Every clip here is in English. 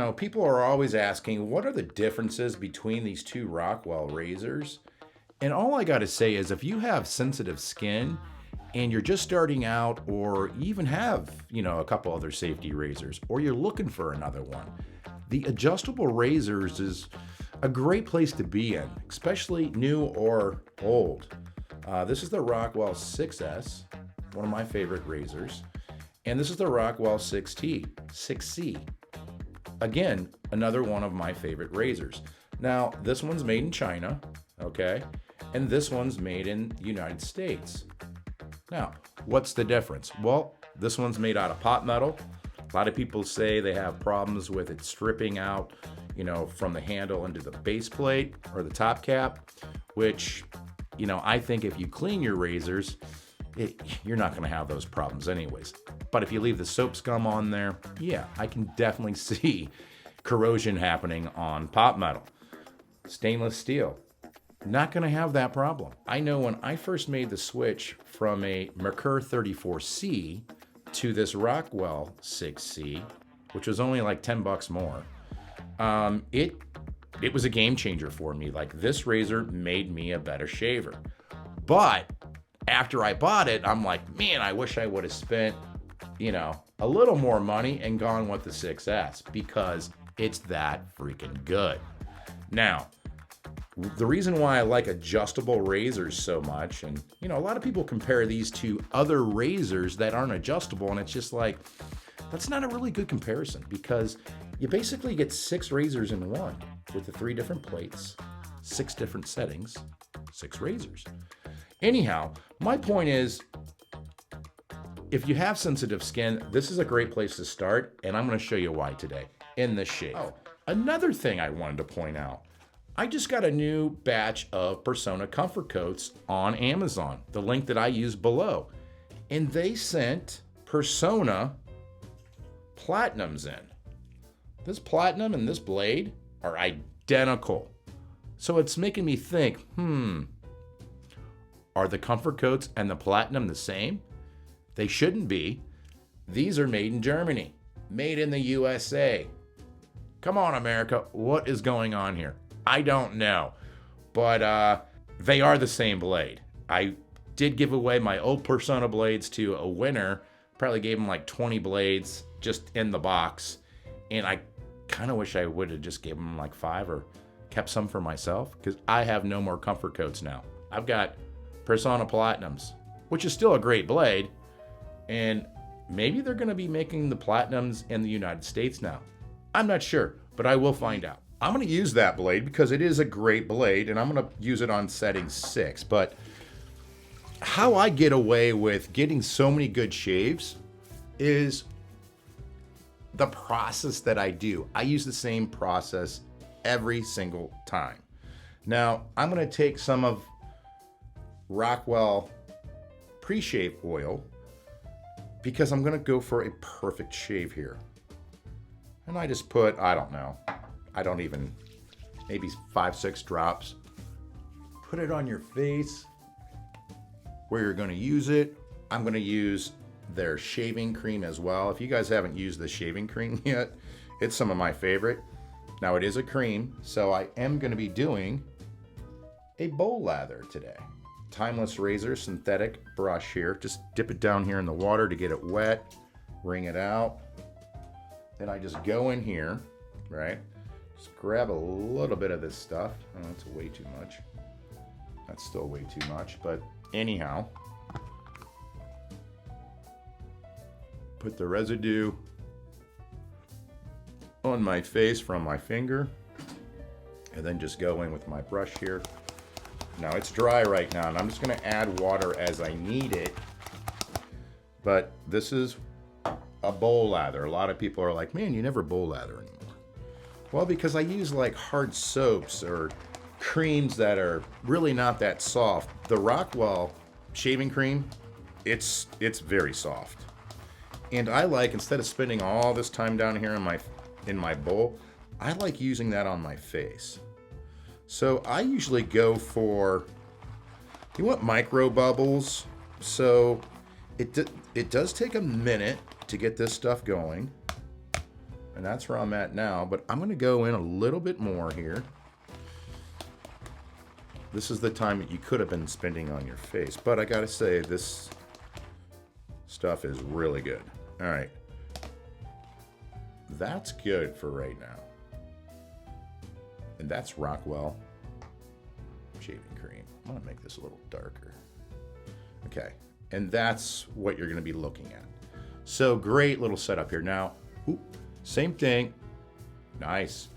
Now, people are always asking, what are the differences between these two Rockwell razors? And all I gotta say is if you have sensitive skin and you're just starting out, or even have, a couple other safety razors, or you're looking for another one, the adjustable razors is a great place to be in, especially new or old. This is the Rockwell 6S, one of my favorite razors. And this is the Rockwell 6C. Again, another one of my favorite razors. Now, this one's made in China, okay? And this one's made in the United States. Now, what's the difference? Well, this one's made out of pot metal. A lot of people say they have problems with it stripping out, from the handle into the base plate or the top cap, which, I think if you clean your razors, you're not going to have those problems anyways. But if you leave the soap scum on there, yeah, I can definitely see corrosion happening on pot metal. Stainless steel, not going to have that problem. I know when I first made the switch from a Merica 34C to this Rockwell 6C, which was only like $10 more, it was a game changer for me. Like, this razor made me a better shaver. But after I bought it, I'm like, man, I wish I would have spent, a little more money and gone with the 6S, because it's that freaking good. Now, the reason why I like adjustable razors so much, and a lot of people compare these to other razors that aren't adjustable, and it's just like, that's not a really good comparison, because you basically get 6 razors in one with the 3 different plates, 6 different settings, 6 razors. Anyhow, my point is, if you have sensitive skin, this is a great place to start, and I'm going to show you why today in this shave. Oh, another thing I wanted to point out, I just got a new batch of Persona Comfort Coats on Amazon, the link that I use below, and they sent Persona Platinums in. This Platinum and this blade are identical. So it's making me think, are the Comfort Coats and the Platinum the same? They shouldn't be. These are made in Germany, made in the USA. Come on, America, what is going on here? I don't know, but they are the same blade. I did give away my old Persona blades to a winner. Probably gave him like 20 blades just in the box, and I kind of wish I would have just given him like 5 or kept some for myself, because I have no more Comfort Coats now. I've got Persona Platinums, which is still a great blade, and maybe they're going to be making the Platinums in the United States now. I'm not sure, but I will find out. I'm going to use that blade because it is a great blade, and I'm going to use it on setting 6. But how I get away with getting so many good shaves is the process that I do. I use the same process every single time. Now, I'm going to take some of Rockwell pre-shave oil, because I'm going to go for a perfect shave here. And I just put, maybe 5-6 drops. Put it on your face where you're going to use it. I'm going to use their shaving cream as well. If you guys haven't used the shaving cream yet, it's some of my favorite. Now, it is a cream, so I am going to be doing a bowl lather today. Timeless razor synthetic brush here. Just dip it down here in the water to get it wet, wring it out. Then I just go in here, right? Just grab a little bit of this stuff. Oh, that's way too much. That's still way too much, but anyhow. Put the residue on my face from my finger, and then just go in with my brush here. Now it's dry right now, and I'm just going to add water as I need it. But this is a bowl lather. A lot of people are like, man, you never bowl lather anymore. Well, because I use like hard soaps or creams that are really not that soft. The Rockwell shaving cream, it's very soft. And I like, instead of spending all this time down here in my bowl, I like using that on my face. So I usually go for, you want micro bubbles. So it does take a minute to get this stuff going. and that's where I'm at now, but I'm gonna go in a little bit more here. This is the time that you could have been spending on your face, but I gotta say, this stuff is really good. All right. That's good for right now. And that's Rockwell shaving cream. I'm gonna make this a little darker. Okay, and that's what you're gonna be looking at. So great little setup here. Now, same thing. Nice.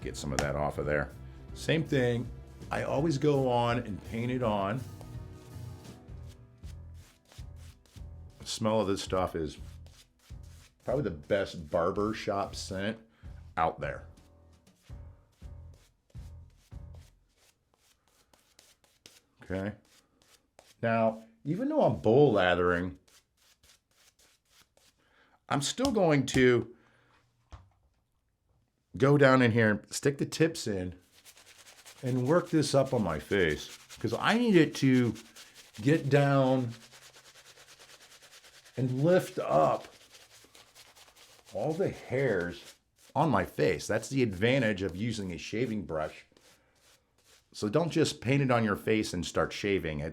Get some of that off of there. Same thing. I always go on and paint it on. The smell of this stuff is probably the best barber shop scent out there. Okay. Now, even though I'm bowl lathering, I'm still going to go down in here and stick the tips in and work this up on my face because I need it to get down and lift up all the hairs on my face. That's the advantage of using a shaving brush. So don't just paint it on your face and start shaving.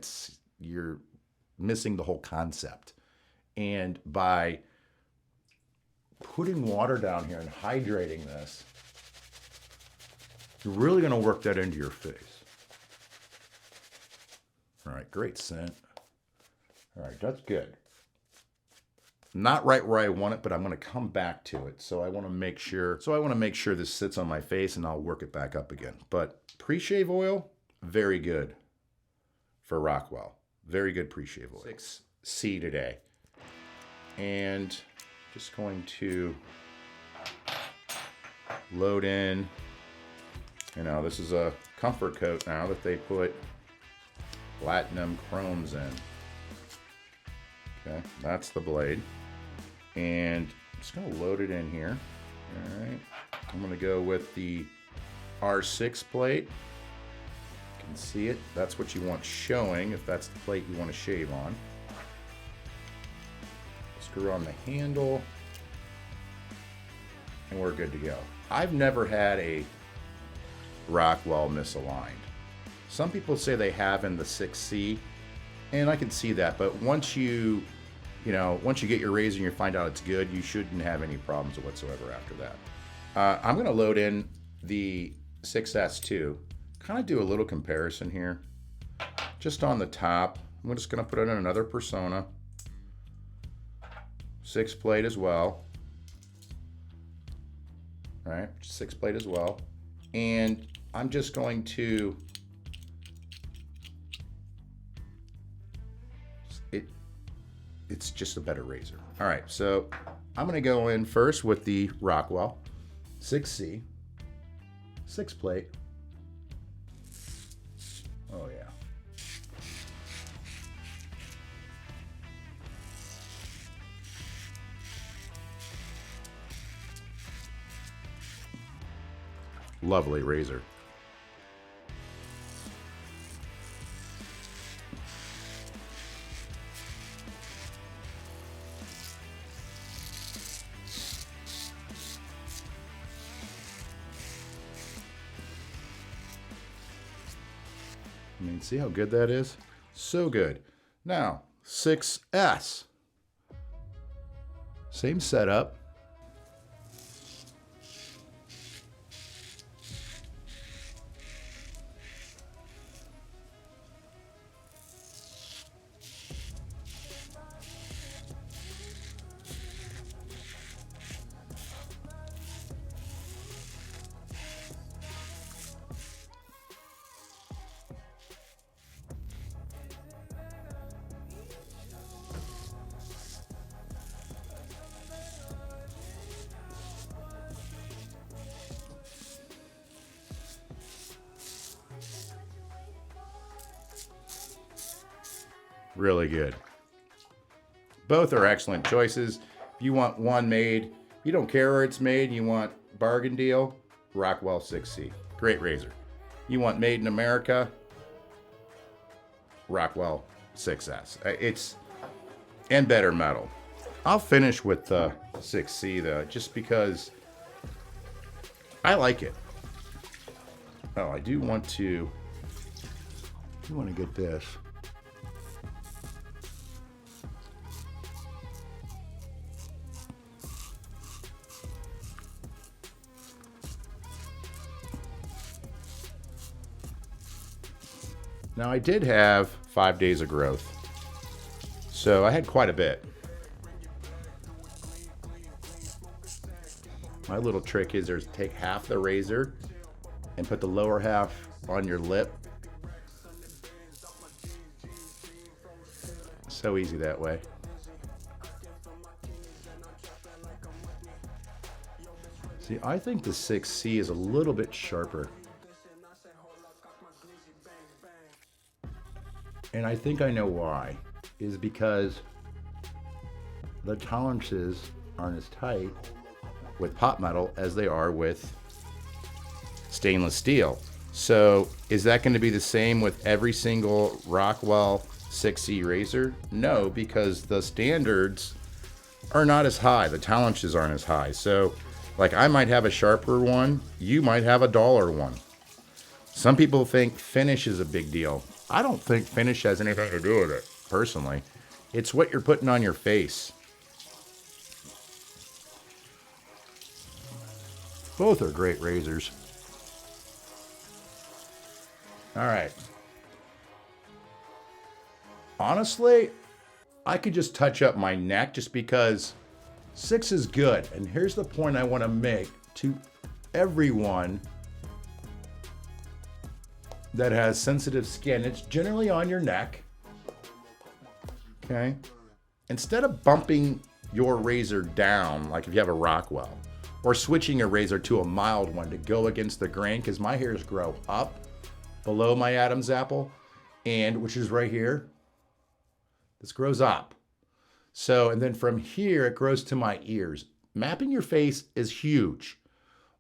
You're missing the whole concept. And by putting water down here and hydrating this, you're really going to work that into your face. All right, great scent. All right, that's good. Not right where I want it, but I'm going to come back to it. So I want to make sure this sits on my face and I'll work it back up again. But pre-shave oil, very good for Rockwell. Very good pre-shave oil. 6C today. And just going to load in. You know, this is a comfort coat now that they put platinum chromes in. Okay, that's the blade. And I'm just going to load it in here. All right. I'm going to go with the R6 plate. You can see it. That's what you want showing if that's the plate you want to shave on. Screw on the handle. And we're good to go. I've never had a Rockwell misaligned. Some people say they have in the 6C, and I can see that, but once you get your razor and you find out it's good, you shouldn't have any problems whatsoever after that. I'm going to load in the 6S too. Kind of do a little comparison here. Just on the top, I'm just going to put in another persona. 6 plate as well. All right, 6 plate as well. And I'm just going to it's just a better razor. All right, so I'm going to go in first with the Rockwell 6C, 6 plate. Oh yeah. Lovely razor. I mean, see how good that is? So good. Now, 6S. Same setup. Really good. Both are excellent choices. If you want one made, you don't care where it's made, you want bargain deal, Rockwell 6C. Great razor. You want made in America, Rockwell 6S. And better metal. I'll finish with the 6C though, just because I like it. Oh, I do want to get this. Now, I did have 5 days of growth, so I had quite a bit. My little trick is take half the razor and put the lower half on your lip. So easy that way. See, I think the 6C is a little bit sharper. And I think I know why. Is because the tolerances aren't as tight with pot metal as they are with stainless steel. So is that going to be the same with every single Rockwell 6C razor? No, because the standards are not as high. The tolerances aren't as high. So like I might have a sharper one, you might have a duller one. Some people think finish is a big deal. I don't think finish has anything to do with it, personally. It's what you're putting on your face. Both are great razors. All right. Honestly, I could just touch up my neck just because 6 is good. And here's the point I want to make to everyone that has sensitive skin. It's generally on your neck. Okay? Instead of bumping your razor down, like if you have a Rockwell, or switching a razor to a mild one to go against the grain, because my hairs grow up below my Adam's apple, and which is right here. This grows up. So, and then from here, it grows to my ears. Mapping your face is huge.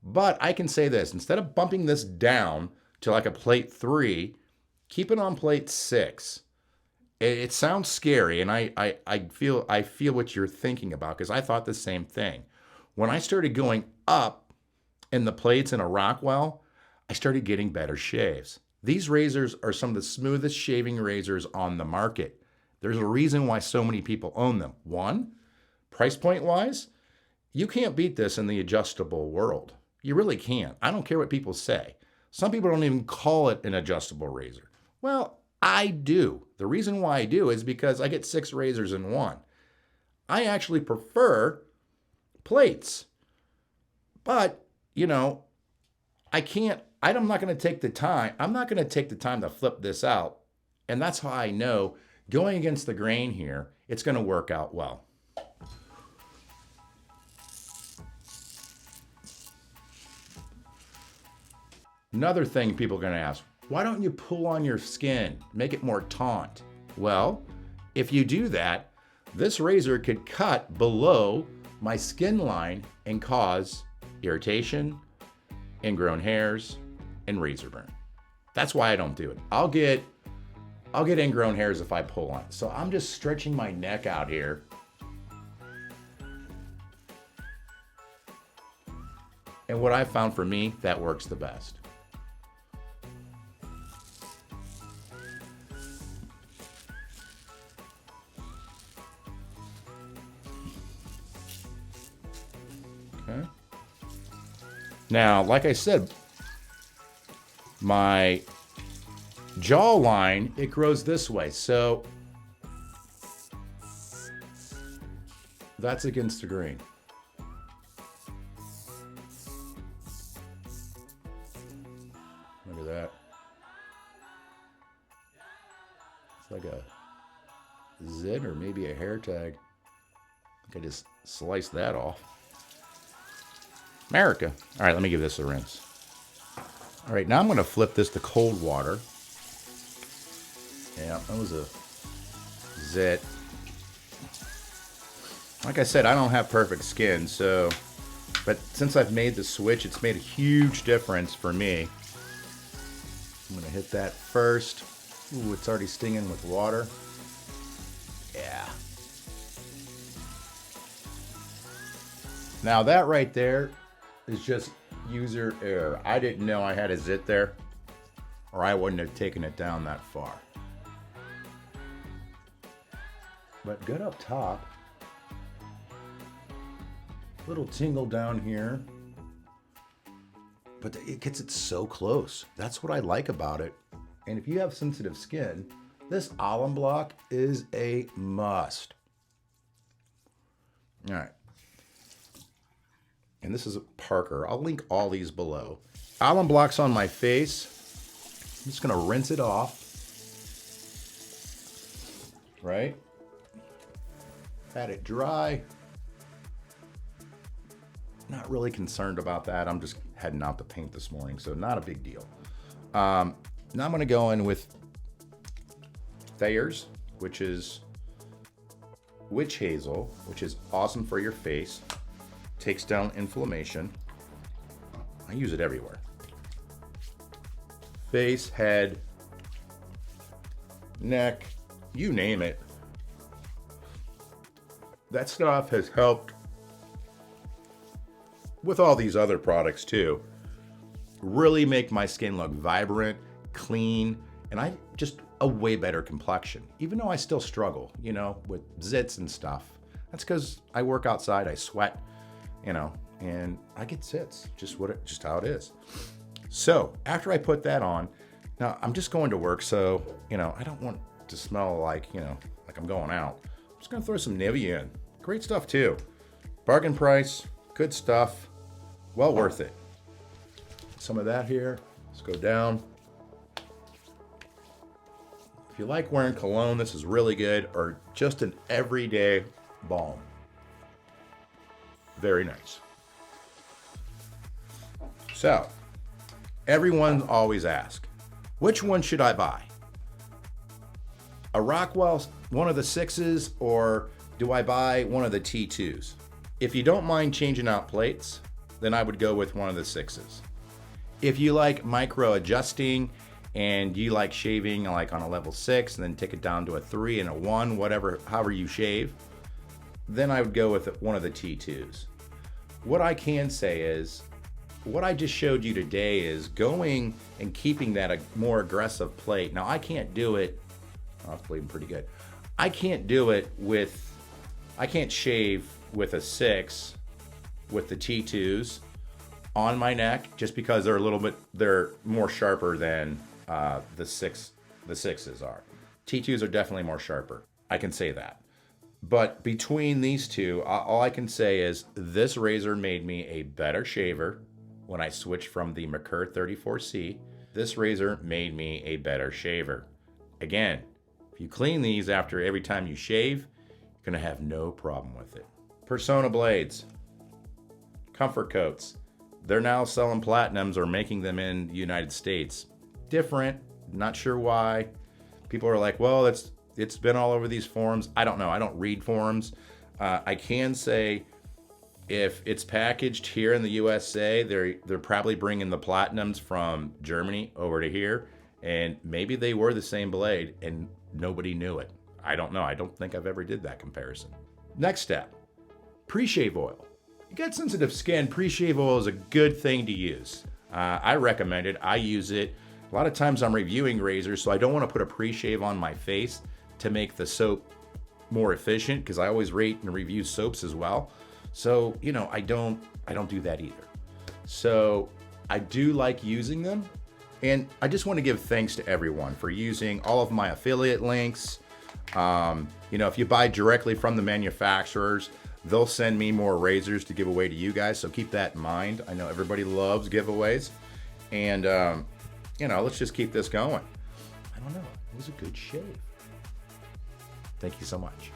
But I can say this, instead of bumping this down to like a plate 3, keep it on plate 6. It sounds scary, and I feel what you're thinking about, because I thought the same thing. When I started going up in the plates in a Rockwell, I started getting better shaves. These razors are some of the smoothest shaving razors on the market. There's a reason why so many people own them. One, price point wise, you can't beat this in the adjustable world. You really can't. I don't care what people say. Some people don't even call it an adjustable razor. Well, I do. The reason why I do is because I get 6 razors in one. I actually prefer plates. But, you know, I'm not going to take the time. I'm not going to take the time to flip this out. And that's how I know going against the grain here, it's going to work out well. Another thing people are going to ask, why don't you pull on your skin, make it more taut? Well, if you do that, this razor could cut below my skin line and cause irritation, ingrown hairs, and razor burn. That's why I don't do it. I'll get ingrown hairs if I pull on it. So I'm just stretching my neck out here. And what I found for me, that works the best. Okay. Now, like I said, my jawline, it grows this way. So that's against the grain. Look at that. It's like a zit or maybe a hair tag. I think I just sliced that off. Merica. All right, let me give this a rinse. All right, now I'm going to flip this to cold water. Yeah, that was a zit. Like I said, I don't have perfect skin, so, but since I've made the switch, it's made a huge difference for me. I'm going to hit that first. Ooh, it's already stinging with water. Yeah. Now that right there is just user error. I didn't know I had a zit there, or I wouldn't have taken it down that far. But good up top. Little tingle down here. But it gets it so close. That's what I like about it. And if you have sensitive skin, this alum block is a must. All right. And this is a Parker. I'll link all these below. Alum blocks on my face. I'm just gonna rinse it off. Right? Pat it dry. Not really concerned about that. I'm just heading out to paint this morning, so not a big deal. Now I'm gonna go in with Thayer's, which is witch hazel, which is awesome for your face. Takes down inflammation. I use it everywhere. Face, head, neck, you name it. That stuff has helped with all these other products too. Really make my skin look vibrant, clean, and I just a way better complexion. Even though I still struggle, you know, with zits and stuff. That's because I work outside, I sweat, you know, and I get zits, just how it is. So after I put that on, now I'm just going to work, so, you know, I don't want to smell like, you know, like I'm going out. I'm just gonna throw some Nivea in. Great stuff too. Bargain price, good stuff, well worth it. Some of that here, let's go down. If you like wearing cologne, this is really good, or just an everyday balm. Very nice. So, everyone always asks, which one should I buy? A Rockwell, one of the 6s, or do I buy one of the T2s? If you don't mind changing out plates, then I would go with one of the 6s. If you like micro adjusting and you like shaving like on a level 6 and then take it down to a 3 and a 1, whatever, however you shave, then I would go with one of the T2s. What I can say is, what I just showed you today is going and keeping that a more aggressive plate. Now I can't do it, oh, it's bleeding pretty good. I can't do it with, I can't shave with a 6 with the T2s on my neck just because they're more sharper than the 6s are. T2s are definitely more sharper. I can say that. But between these two, all I can say is this razor made me a better shaver when I switched from the Merica 34C. This razor made me a better shaver. Again, if you clean these after every time you shave, you're gonna have no problem with it. Persona blades, comfort coats. They're now selling platinums or making them in the United States. Different, not sure why. People are like, well, it's been all over these forums. I don't know, I don't read forums. I can say if it's packaged here in the USA, they're probably bringing the platinums from Germany over to here, and maybe they were the same blade and nobody knew it. I don't know, I don't think I've ever did that comparison. Next step, pre-shave oil. You got sensitive skin, pre-shave oil is a good thing to use. I recommend it, I use it. A lot of times I'm reviewing razors, so I don't want to put a pre-shave on my face to make the soap more efficient, because I always rate and review soaps as well. So, you know, I don't do that either. So I do like using them. And I just want to give thanks to everyone for using all of my affiliate links. You know, if you buy directly from the manufacturers, they'll send me more razors to give away to you guys. So keep that in mind. I know everybody loves giveaways. And, you know, let's just keep this going. I don't know. It was a good shave. Thank you so much.